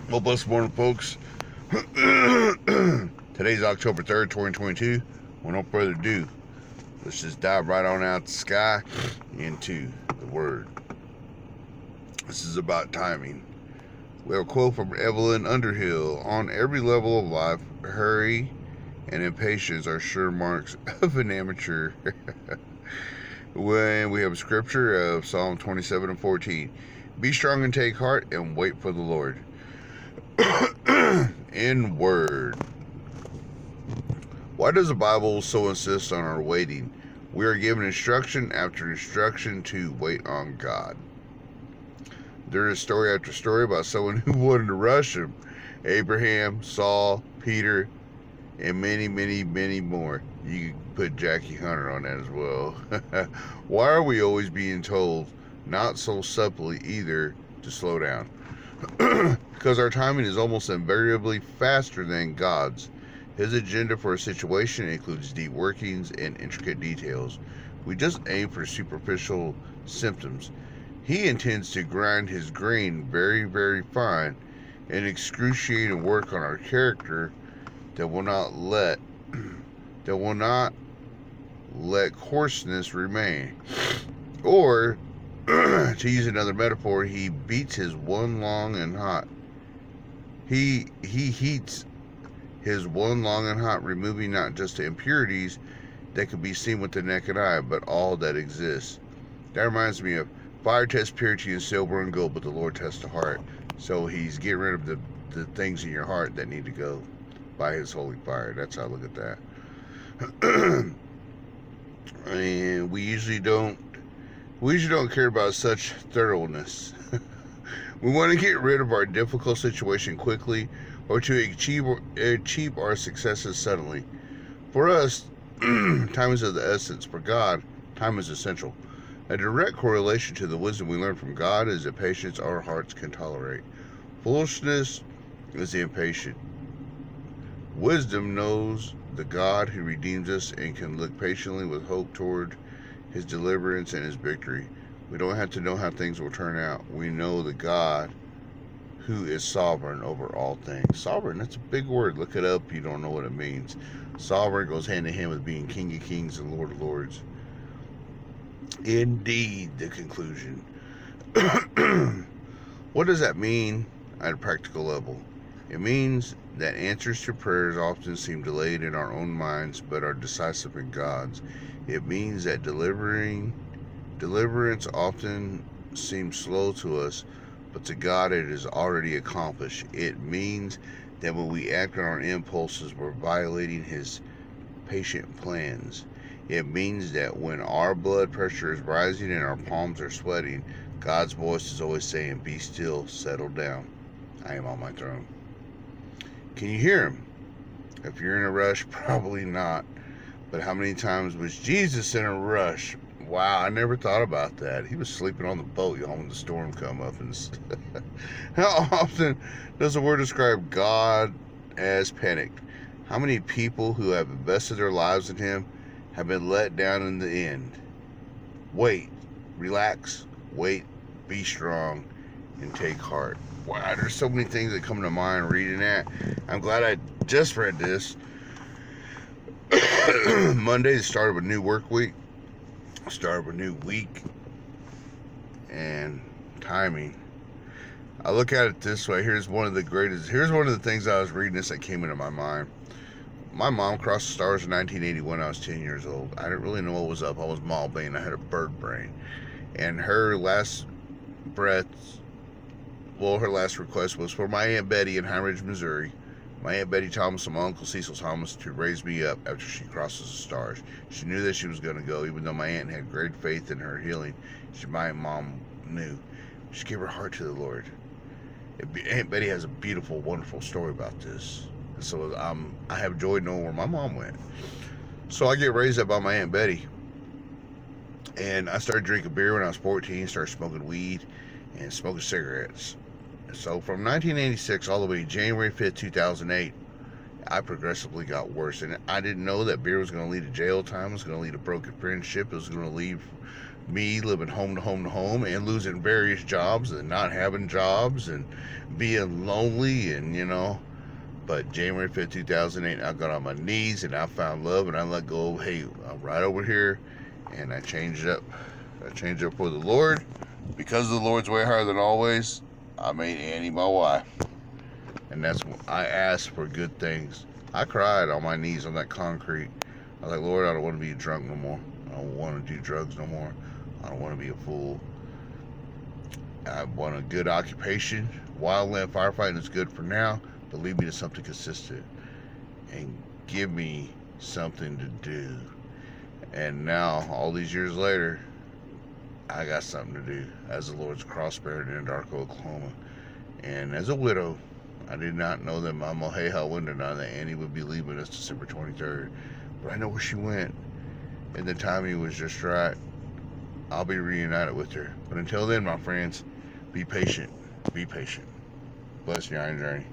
Well, blessed morning, folks. Today's October 3rd, 2022. Without further ado, let's just dive right on out the sky into the Word. This is about timing. We have a quote from Evelyn Underhill. On every level of life, hurry and impatience are sure marks of an amateur. When we have a scripture of Psalm 27:14. Be strong and take heart and wait for the Lord. In word. Why does the Bible so insist on our waiting? We are given instruction after instruction to wait on God. There is story after story about someone who wanted to rush him. Abraham, Saul, Peter, and many, many, many more. You can put Jackie Hunter on that as well. Why are we always being told, not so subtly either, to slow down? Because our timing is almost invariably faster than God's. His agenda for a situation includes deep workings and intricate details. We just aim for superficial symptoms. He intends to grind his grain very, very fine and excruciating work on our character that will not let coarseness remain. Or, to use another metaphor, he beats his one long and hot. He heats his one long and hot, removing not just the impurities that can be seen with the naked eye, but all that exists. That reminds me of fire tests purity and silver and gold, but the Lord tests the heart. So he's getting rid of the things in your heart that need to go by his holy fire. That's how I look at that. And we usually don't care about such thoroughness. We want to get rid of our difficult situation quickly, or to achieve our successes suddenly. For us, time is of the essence. For God, time is essential. A direct correlation to the wisdom we learn from God is the patience our hearts can tolerate. Foolishness is the impatient. Wisdom knows the God who redeems us and can look patiently with hope toward his deliverance and his victory. We don't have to know how things will turn out. We know the God who is sovereign over all things. Sovereign, that's a big word. Look it up. You don't know what it means. Sovereign goes hand in hand with being King of Kings and Lord of Lords. Indeed, the conclusion. What does that mean at a practical level? It means that answers to prayers often seem delayed in our own minds, but are decisive in God's. It means that deliverance often seems slow to us, but to God it is already accomplished. It means that when we act on our impulses, we're violating his patient plans. It means that when our blood pressure is rising and our palms are sweating, God's voice is always saying, be still, settle down. I am on my throne. Can you hear him? If you're in a rush, probably not. But how many times was Jesus in a rush? Wow, I never thought about that. He was sleeping on the boat, y'all, when the storm come up. And how often does the word describe God as panicked? How many people who have invested their lives in him have been let down in the end? Wait, relax, wait, be strong, and take heart. Wow, there's so many things that come to mind reading that. I'm glad I just read this. Monday, the start of a new work week, start of a new week, and timing. I look at it this way. Here's one of the things I was reading this that came into my mind. My mom crossed the stars in 1980 when I was 10 years old. I didn't really know what was up. I was mall brain. I had a bird brain. And her last request was for my Aunt Betty in High Ridge, Missouri. My Aunt Betty Thomas and my Uncle Cecil Thomas to raise me up after she crosses the stars. She knew that she was going to go, even though my aunt had great faith in her healing. My mom knew. She gave her heart to the Lord. Aunt Betty has a beautiful, wonderful story about this. So I have joy knowing where my mom went. So I get raised up by my Aunt Betty. And I started drinking beer when I was 14, started smoking weed and smoking cigarettes. So from 1986 all the way to January 5th, 2008, I progressively got worse. And I didn't know that beer was going to lead to jail time, it was going to lead to broken friendship, it was going to lead me living home to home to home and losing various jobs and not having jobs and being lonely and, you know. But January 5th, 2008, I got on my knees and I found love and I let go of, hey, I'm right over here, and I changed up. I changed up for the Lord. Because the Lord's way higher than always, I made Annie my wife. And that's when I asked for good things. I cried on my knees on that concrete. I was like, Lord, I don't want to be drunk no more. I don't want to do drugs no more. I don't want to be a fool. I want a good occupation. Wildland firefighting is good for now, but lead me to something consistent and give me something to do. And now, all these years later, I got something to do as the Lord's cross-bearer in Anadarko, Oklahoma. And as a widow, I did not know that my Moheha Windana, that Annie would be leaving us December 23rd. But I know where she went, and the timing was just right. I'll be reunited with her. But until then, my friends, be patient. Be patient. Bless your iron journey.